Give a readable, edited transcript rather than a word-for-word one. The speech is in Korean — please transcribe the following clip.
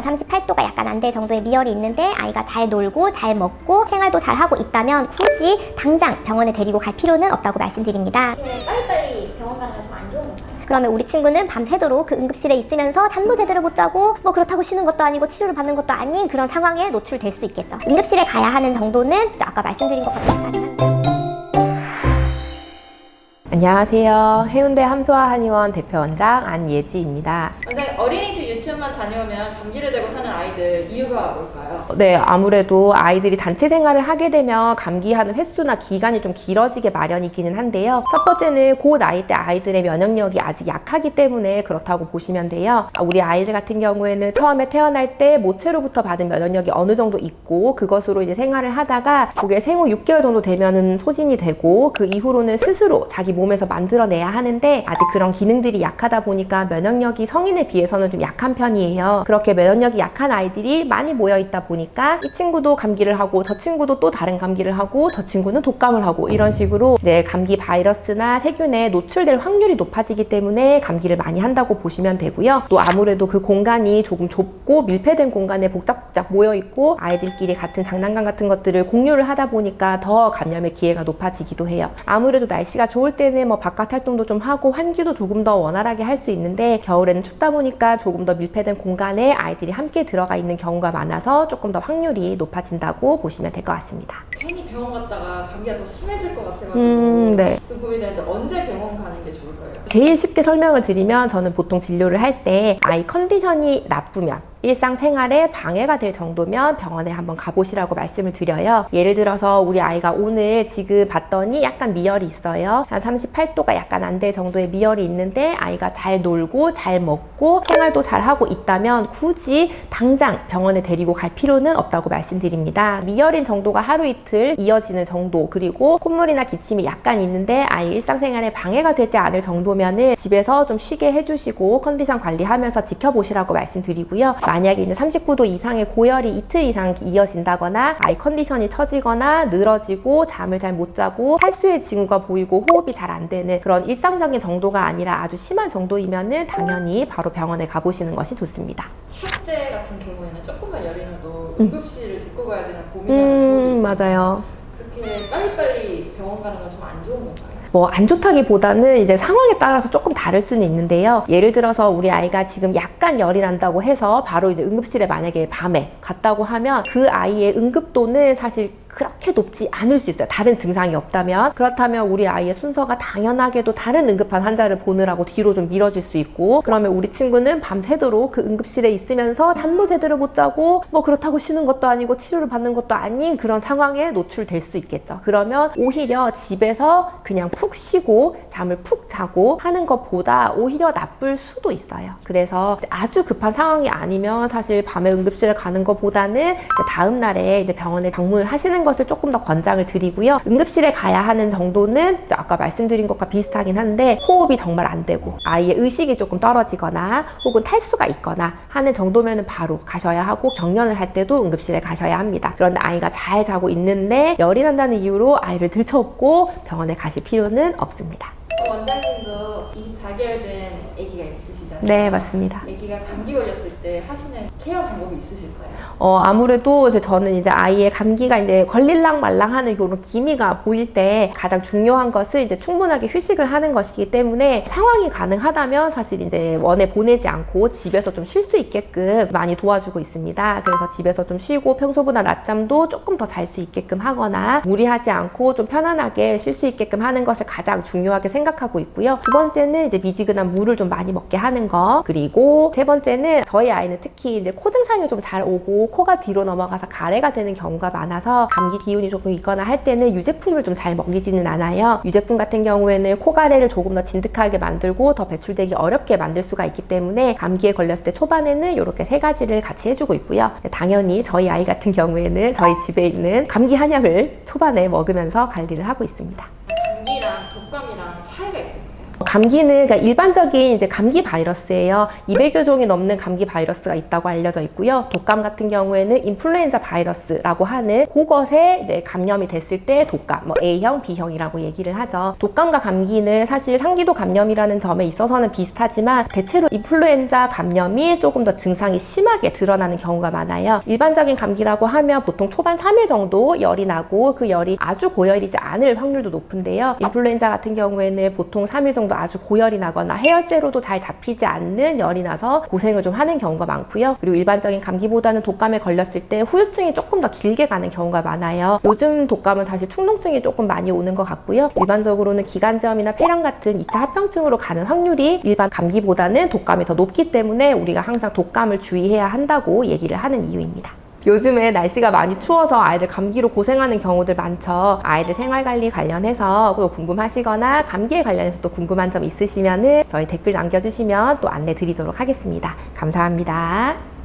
38도가 약간 안 될 정도의 미열이 있는데 아이가 잘 놀고 잘 먹고 생활도 잘 하고 있다면 굳이 당장 병원에 데리고 갈 필요는 없다고 말씀드립니다. 빨리빨리 병원 가는 건 좀 안 좋은 건가요? 그러면 우리 친구는 밤새도록 그 응급실에 있으면서 잠도 제대로 못 자고 뭐 그렇다고 쉬는 것도 아니고 치료를 받는 것도 아닌 그런 상황에 노출될 수 있겠죠. 응급실에 가야 하는 정도는 아까 말씀드린 것과 비슷하긴 한데. 안녕하세요. 해운대 함소아 한의원 대표원장 안예지입니다. 원장님, 어린이집 유치원만 다녀오면 감기를 대고 사는 아이들 이유가 뭘까요? 네, 아무래도 아이들이 단체 생활을 하게 되면 감기하는 횟수나 기간이 좀 길어지게 마련이기는 한데요. 첫 번째는 그 나이 때 아이들의 면역력이 아직 약하기 때문에 그렇다고 보시면 돼요. 우리 아이들 같은 경우에는 처음에 태어날 때 모체로부터 받은 면역력이 어느 정도 있고 그것으로 이제 생활을 하다가 그게 생후 6개월 정도 되면은 소진이 되고 그 이후로는 스스로 자기 몸에서 만들어내야 하는데 아직 그런 기능들이 약하다 보니까 면역력이 성인에 비해서는 좀 약한 편이에요. 그렇게 면역력이 약한 아이들이 많이 모여 있다 보니까 이 친구도 감기를 하고 저 친구도 또 다른 감기를 하고 저 친구는 독감을 하고 이런 식으로 이제 감기 바이러스나 세균에 노출될 확률이 높아지기 때문에 감기를 많이 한다고 보시면 되고요. 또 아무래도 그 공간이 조금 좁고 밀폐된 공간에 복작복작 모여 있고 아이들끼리 같은 장난감 같은 것들을 공유를 하다 보니까 더 감염의 기회가 높아지기도 해요. 아무래도 날씨가 좋을 때는 뭐 바깥 활동도 좀 하고 환기도 조금 더 원활하게 할 수 있는데 겨울에는 춥다 보니까 조금 더 밀폐된 공간에 아이들이 함께 들어가 있는 경우가 많아서 조금 더 확률이 높아진다고 보시면 될 것 같습니다. 괜히 병원 갔다가 감기가 더 심해질 것 같아가지고 네. 좀 고민되는데 언제 병원 가는 게 좋을까요? 제일 쉽게 설명을 드리면 저는 보통 진료를 할 때 아이 컨디션이 나쁘면 일상생활에 방해가 될 정도면 병원에 한번 가보시라고 말씀을 드려요. 예를 들어서 우리 아이가 오늘 지금 봤더니 약간 미열이 있어요. 한 38도가 약간 안 될 정도의 미열이 있는데 아이가 잘 놀고 잘 먹고 생활도 잘 하고 있다면 굳이 당장 병원에 데리고 갈 필요는 없다고 말씀드립니다. 미열인 정도가 하루 이틀 이어지는 정도 그리고 콧물이나 기침이 약간 있는데 아이 일상생활에 방해가 되지 않을 정도면은 집에서 좀 쉬게 해주시고 컨디션 관리하면서 지켜보시라고 말씀드리고요. 만약에 이제 39도 이상의 고열이 이틀 이상 이어진다거나 아이 컨디션이 처지거나 늘어지고 잠을 잘 못 자고 탈수의 징후가 보이고 호흡이 잘 안 되는 그런 일상적인 정도가 아니라 아주 심한 정도이면은 당연히 바로 병원에 가보시는 것이 좋습니다. 첫째 같은 경우에는 조금만 열이 나도 응급실을 데리고 가야 되는 고민을 맞아요. 그렇게 빨리빨리 병원 가는 건 좀 안 좋은 건가요? 뭐 안 좋다기보다는 이제 상황에 따라서 조금 다를 수는 있는데요. 예를 들어서 우리 아이가 지금 약간 열이 난다고 해서 바로 이제 응급실에 만약에 밤에 갔다고 하면 그 아이의 응급도는 사실 그렇게 높지 않을 수 있어요. 다른 증상이 없다면. 그렇다면 우리 아이의 순서가 당연하게도 다른 응급한 환자를 보느라고 뒤로 좀 미뤄질 수 있고 그러면 우리 친구는 밤새도록 그 응급실에 있으면서 잠도 제대로 못 자고 뭐 그렇다고 쉬는 것도 아니고 치료를 받는 것도 아닌 그런 상황에 노출될 수 있겠죠. 그러면 오히려 집에서 그냥 푹 쉬고 잠을 푹 자고 하는 것보다 오히려 나쁠 수도 있어요. 그래서 아주 급한 상황이 아니면 사실 밤에 응급실에 가는 것보다는 다음 날에 이제 병원에 방문을 하시는 것을 조금 더 권장을 드리고요. 응급실에 가야 하는 정도는 아까 말씀드린 것과 비슷하긴 한데 호흡이 정말 안 되고 아이의 의식이 조금 떨어지거나 혹은 탈수가 있거나 하는 정도면은 바로 가셔야 하고 경련을 할 때도 응급실에 가셔야 합니다. 그런데 아이가 잘 자고 있는데 열이 난다는 이유로 아이를 들쳐업고 병원에 가실 필요는 없습니다. 원장님도 24개월 된 아기가 있으시잖아요. 네, 맞습니다. 아기가 감기 걸렸을 때 하시는 케어 방법이 있으실까요? 아무래도 저는 이제 아이의 감기가 이제 걸릴랑 말랑 하는 이런 기미가 보일 때 가장 중요한 것은 이제 충분하게 휴식을 하는 것이기 때문에 상황이 가능하다면 사실 이제 원에 보내지 않고 집에서 좀 쉴 수 있게끔 많이 도와주고 있습니다. 그래서 집에서 좀 쉬고 평소보다 낮잠도 조금 더 잘 수 있게끔 하거나 무리하지 않고 좀 편안하게 쉴 수 있게끔 하는 것을 가장 중요하게 생각하고 있고요. 두 번째는 이제 미지근한 물을 좀 많이 먹게 하는 거. 그리고 세 번째는 저희 아이는 특히 이제 코 증상이 좀 잘 오고 코가 뒤로 넘어가서 가래가 되는 경우가 많아서 감기 기운이 조금 있거나 할 때는 유제품을 좀 잘 먹이지는 않아요. 유제품 같은 경우에는 코가래를 조금 더 진득하게 만들고 더 배출되기 어렵게 만들 수가 있기 때문에 감기에 걸렸을 때 초반에는 이렇게 세 가지를 같이 해주고 있고요. 당연히 저희 아이 같은 경우에는 저희 집에 있는 감기 한약을 초반에 먹으면서 관리를 하고 있습니다. 감기랑 독감이랑 차이가 있을까요? 감기는 그러니까 일반적인 이제 감기 바이러스예요. 200여 종이 넘는 감기 바이러스가 있다고 알려져 있고요. 독감 같은 경우에는 인플루엔자 바이러스라고 하는 그것에 이제 감염이 됐을 때 독감, 뭐 A형, B형이라고 얘기를 하죠. 독감과 감기는 사실 상기도 감염이라는 점에 있어서는 비슷하지만 대체로 인플루엔자 감염이 조금 더 증상이 심하게 드러나는 경우가 많아요. 일반적인 감기라고 하면 보통 초반 3일 정도 열이 나고 그 열이 아주 고열이지 않을 확률도 높은데요. 인플루엔자 같은 경우에는 보통 3일 정도 아주 고열이 나거나 해열제로도 잘 잡히지 않는 열이 나서 고생을 좀 하는 경우가 많고요. 그리고 일반적인 감기보다는 독감에 걸렸을 때 후유증이 조금 더 길게 가는 경우가 많아요. 요즘 독감은 사실 충농증이 조금 많이 오는 것 같고요. 일반적으로는 기관지염이나 폐렴 같은 2차 합병증으로 가는 확률이 일반 감기보다는 독감이 더 높기 때문에 우리가 항상 독감을 주의해야 한다고 얘기를 하는 이유입니다. 요즘에 날씨가 많이 추워서 아이들 감기로 고생하는 경우들 많죠. 아이들 생활관리 관련해서 또 궁금하시거나 감기에 관련해서 또 궁금한 점 있으시면은 저희 댓글 남겨주시면 또 안내 드리도록 하겠습니다. 감사합니다.